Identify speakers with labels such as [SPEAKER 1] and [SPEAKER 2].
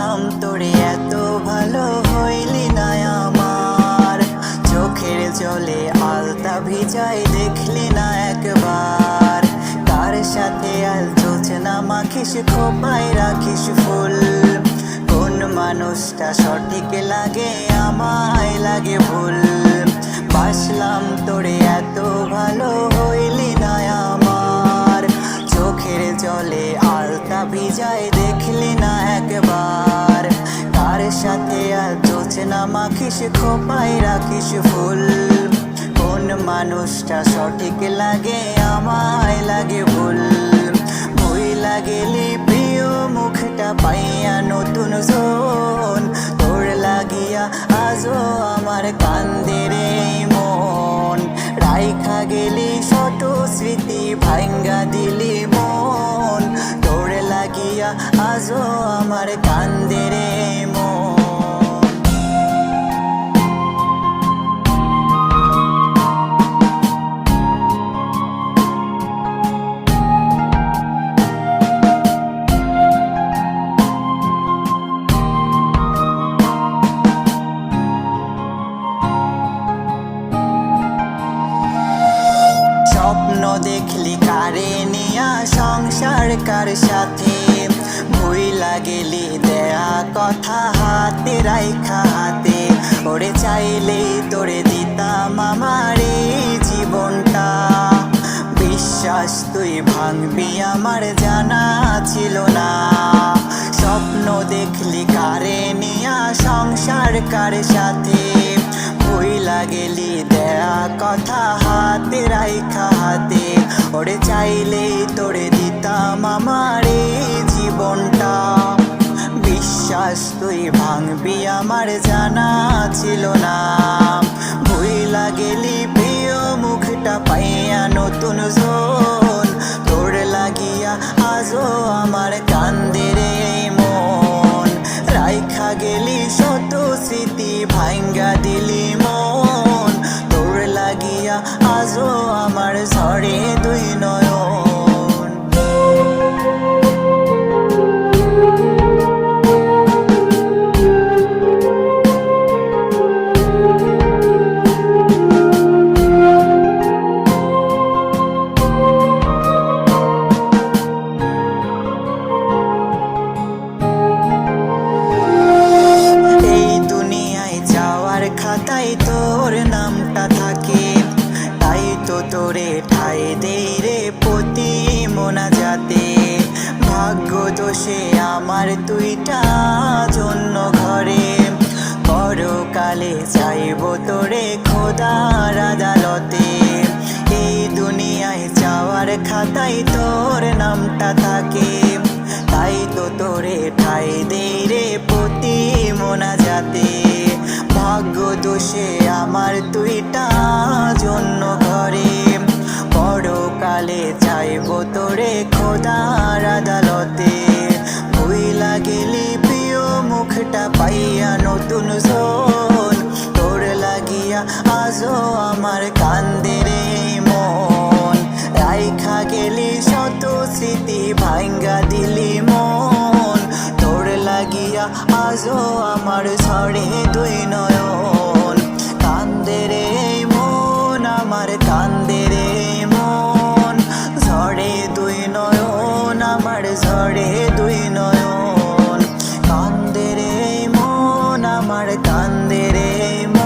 [SPEAKER 1] বাসলাম তোরে এত ভালো হইলি না আমার, চোখের জলে আলতা ভিজাই দেখলি না একবার। কার সাথে আল জোছনা মাখিস খোপায় রাখিস ফুল, কোন মানুষটা সঠিক লাগে আমায় লাগে ভুল। বাসলাম তোরে এত ভালো হইলি না আমার, চোখের জলে আলতা ভিজাই দেখলি না একবার। কার সাথে আর জোছনা মাখিস খোপায় রাখিস ফুল, কোন মানুষটা সঠিক লাগে আমায় লাগে ভুল। ভুইলা গেলি প্রিয় মুখটা পাইয়া নতুন জন, তোর লাগিয়া আজও আমার কান্দে রে মন। রাইখা গেলি শত স্মৃতি ভাঙ্গা দিলি মন, তোর লাগিয়া আজও আমার কান্দে রে মন। স্বপ্ন দেখলি কারে নিয়া সংসার কার সাথে, ভুইলা গেলি দেয়া কথা হাতে রাইখা হাতে। ওরে চাইলে তোরে দিতাম আমার এই জীবনটা, বিশ্বাস তুই ভাঙবি আমার জানা ছিল না। স্বপ্ন দেখলি কারে নিয়া সংসার কার সাথে, ভুইলা গেলি দেয়া কথা হাতে রাইখা হাতে। ওরে চাইলে তোরে দিতাম আমার এই জীবনটা, বিশ্বাস তুই ভাঙবি আমার জানা ছিল না। ভুইলা গেলি প্রিয় মুখটা পাইয়া নতুন জন, তোর লাগিয়া আজও আমার কান্দে রে মন। রাইখা গেলি শত স্মৃতি ভাঙ্গা দিলি মন, তোর লাগিয়া আজও আমার ঝরে দুই নয়ন। খাতায় তোর নামটা থাকে, তাই তো তোরে ঠাই দেই রে প্রতি মোনাজাতে। ভাগ্য দোষে আমার দুইটা জন্য ঘরে, পরকালে চাইব তোরে খোদার আদালতে। এই দুনিয়ায় যাওয়ার খাতায় তোর নামটা থাকে, তাই তো তোরে ঠাই দেই রে প্রতি মোনাজাতে। ভাগ্য দোষে আমার দুইটা জন্য ঘরে, পরকালে চাইব তোরে খোদার আদালতে। ভুইলা গেলি প্রিয় মুখটা পাইয়া নতুন জন, তোর লাগিয়া আজও আমার কান্দে রে মন। রাইখা গেলি শত স্মৃতি ভাঙ্গা দিলি মন, তোর লাগিয়া আজও আমার ঝরে দুই নয়ন। কান্দে রে মন আমার কান্দে রে মন, ঝরে দুই নয়ন আমার ঝরে দুই নয়ন। কান্দে রে মন আমার কান্দে রে মন।